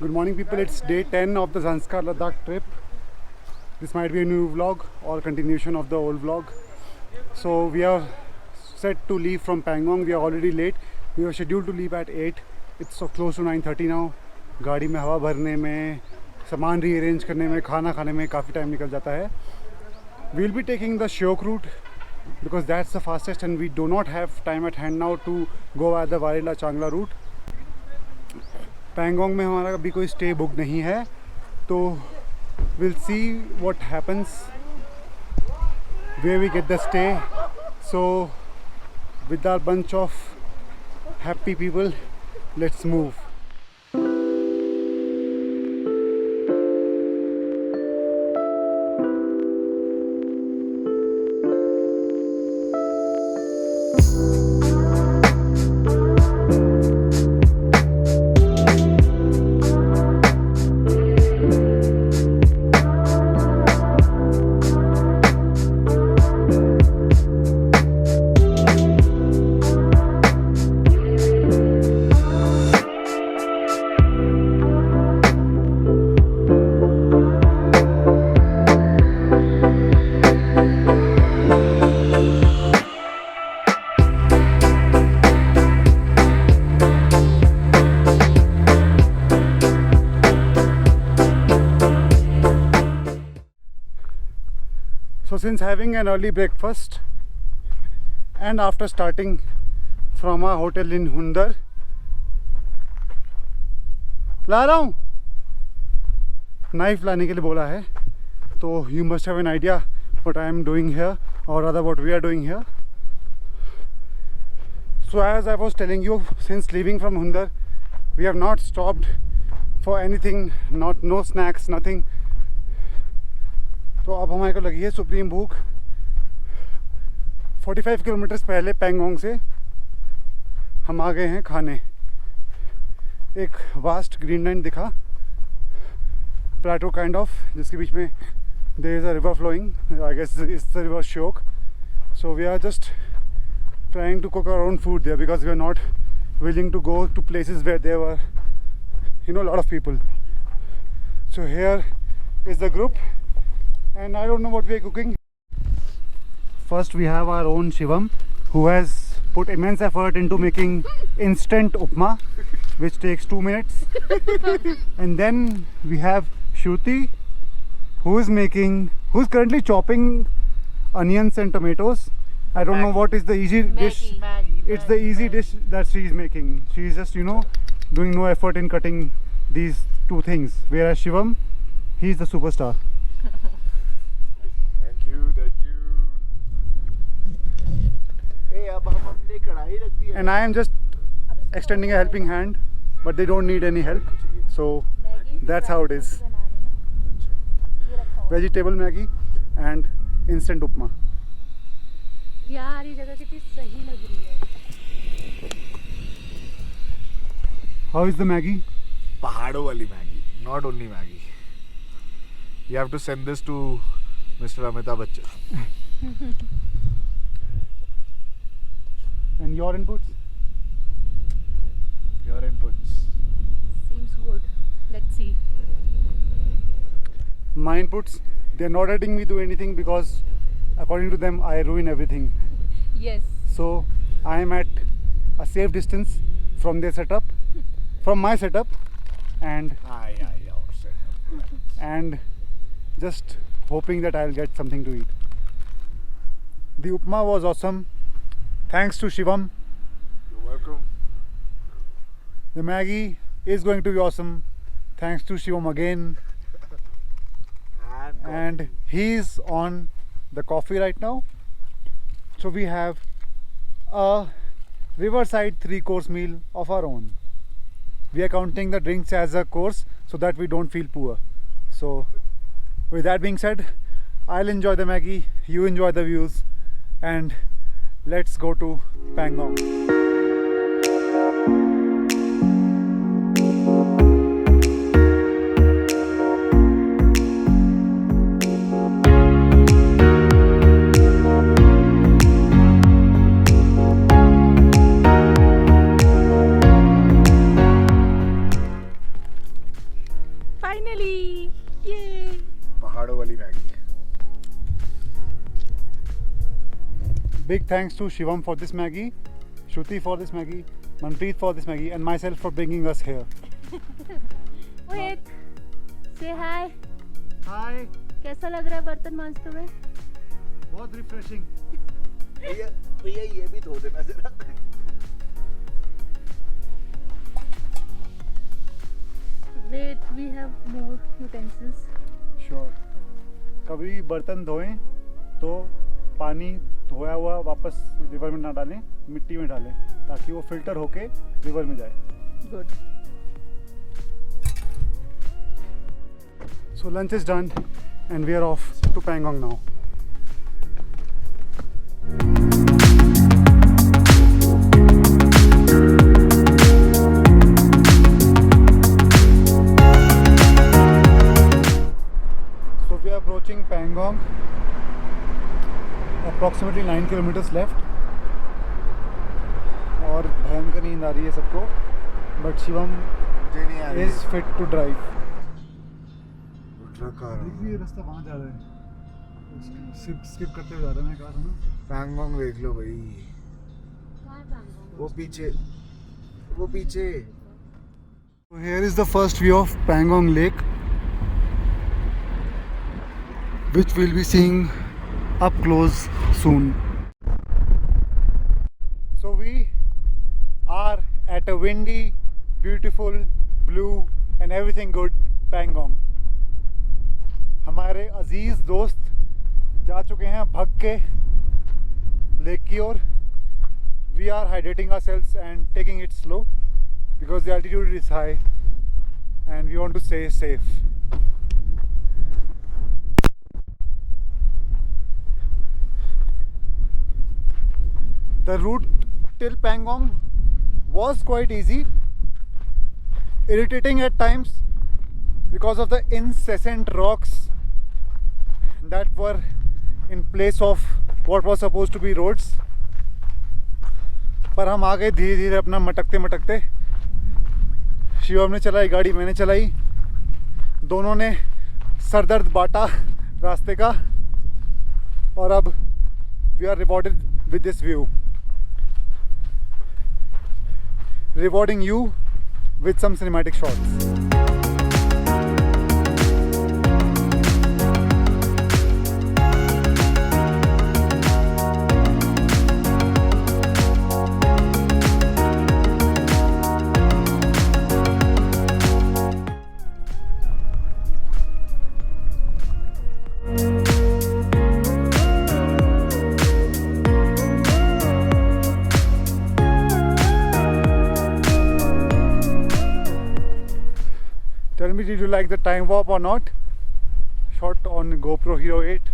Good morning people, it's day 10 of the Zanskar Ladakh trip. This might be a new vlog or continuation of the old vlog. So we are set to leave from Pangong. We are already late. We were scheduled to leave at 8. It's so close to 9:30 now. गाड़ी में हवा भरने में, सामान rearrange करने में, खाना खाने में काफ़ी टाइम निकल जाता है. We'll be taking the Shiok route because that's the fastest and we do not have time at hand now to go at the Warela Changla route. Pangong में हमारा अभी कोई स्टे बुक नहीं है, तो will see what happens where we get the stay. So with our bunch of happy people, let's move. So since having an early breakfast and after starting from our hotel in Hundar, ला रहा हूँ knife लाने के लिए बोला है, तो you must have an idea what I am doing here, or rather what we are doing here. So as I was telling you, since leaving from Hundar, we have not stopped for anything, no snacks, nothing. तो अब हमारे को लगी है supreme भूख. 45 kilometres पहले पैंगोंग से हम आ गए हैं खाने. एक वास्ट ग्रीनलैंड दिखा, प्लेटो काइंड ऑफ, जिसके बीच में there is a river flowing. I guess it's the river Shyok. So we are just trying to cook our own food there because we are not willing to go to places where there were lot of people. So here is the group and I don't know what we are cooking. First we have our own Shivam, who has put immense effort into making instant upma, which takes 2 minutes. And then we have Shruti, who's currently chopping onions and tomatoes. I don't know what is the easy dish. It's the easy dish that she is making. She is just doing no effort in cutting these two things, whereas Shivam, he is the superstar. And I am just extending a helping hand, but they don't need any help, so that's how it is. Vegetable Maggi and instant upma. यार ये जगह कितनी सही लग रही है. How is the Maggi? पहाड़ों वाली Maggi, not only Maggi. You have to send this to Mr. Amitabh Bachchan. And your inputs? Your inputs. Seems good. Let's see. My inputs, they're not letting me do anything because according to them I ruin everything. Yes. So I am at a safe distance from their setup, from my setup, and and just hoping that I'll get something to eat. The upma was awesome. Thanks to Shivam. You're welcome. The Maggi is going to be awesome. Thanks to Shivam again. And he's on the coffee right now. So we have a riverside 3-course meal of our own. We are counting the drinks as a course so that we don't feel poor. So with that being said, I'll enjoy the Maggi, you enjoy the views, and let's go to Pangong. Big thanks to Shivam for this Maggie, Shruti for this Maggie, Manpreet for this Maggie, and myself for bringing us here. Wait, say hi. Hi, कैसा लग रहा है बर्तन मांजते हुए? बहुत refreshing. भैया ये भी धो देना जरा. Wait, we have more utensils. Sure. कभी बर्तन धोएं तो पानी धोया हुआ वापस रिवर में ना डालें, मिट्टी में डालें ताकि वो फिल्टर होके रिवर में जाए. Good. So lunch is done and we are off to Pangong now. So we are approaching Pangong. Approximately 9 kilometers left. और भयंकर नींद आ रही है सबको. But Shivam मुझे नहीं आ रही is fit to drive. है. ये रास्ता वहाँ जा रहा है. स्किप करते हुए जा रहा है. मैं कहा था ना. पैंगोंग देख लो भाई. वो पीछे. So here is the first view of Pangong Lake, which we'll be seeing up close soon. So we are at a windy, beautiful, blue and everything good Pangong. हमारे अजीज दोस्त जा चुके हैं भग के लेक की ओर. We are hydrating ourselves and taking it slow because the altitude is high and we want to stay safe. The route till Pangong was quite easy, irritating at times because of the incessant rocks that were in place of what was supposed to be roads. पर हम आ गए धीरे धीरे अपना मटकते मटकते. शिवम ने चलाई गाड़ी, मैंने चलाई. दोनों ने सरदर्द बांटा रास्ते का और अब we are rewarded with this view. Rewarding you with some cinematic shots. Tell me, did you like the time warp or not? Shot on GoPro Hero 8.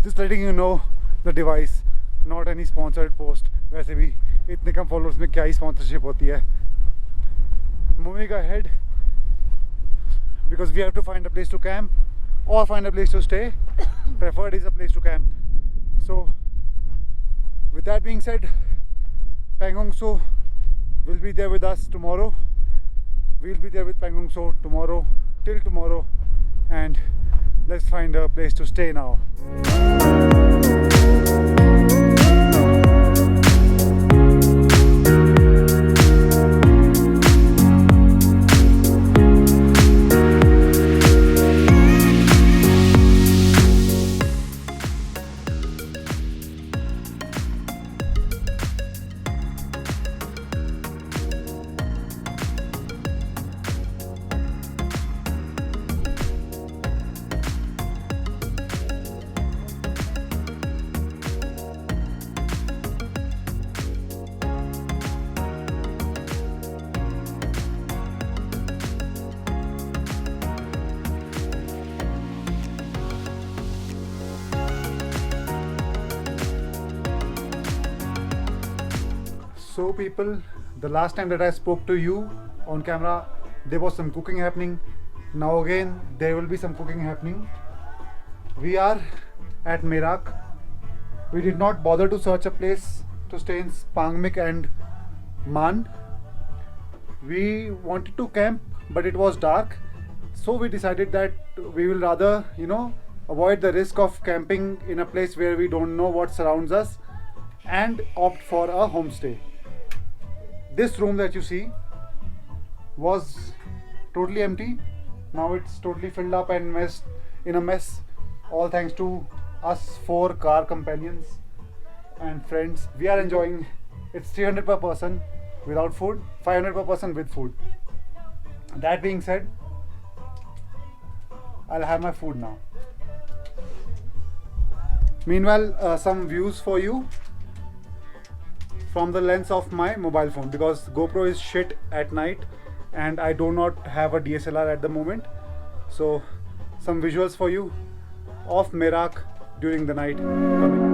Just letting you know the device, not any sponsored post. वैसे भी इतने कम followers में क्या ही sponsorship होती है. Moving ahead because we have to find a place to camp or find a place to stay. Preferred is a place to camp. So with that being said, Pangong So will be there with us tomorrow. We'll be there with Pangong So tomorrow, till tomorrow, and let's find a place to stay now. So people, the last time that I spoke to you on camera, there was some cooking happening. Now again, there will be some cooking happening. We are at Merak. We did not bother to search a place to stay in Pangmik and Man. We wanted to camp, but it was dark. So we decided that we will rather, avoid the risk of camping in a place where we don't know what surrounds us, and opt for a homestay. This room that you see was totally empty. Now it's totally filled up and in a mess, all thanks to us 4 car companions and friends. We are enjoying. It's 300 per person without food, 500 per person with food. That being said, I'll have my food now. Meanwhile, some views for you from the lens of my mobile phone, because GoPro is shit at night and I do not have a DSLR at the moment. So some visuals for you of Merak during the night coming.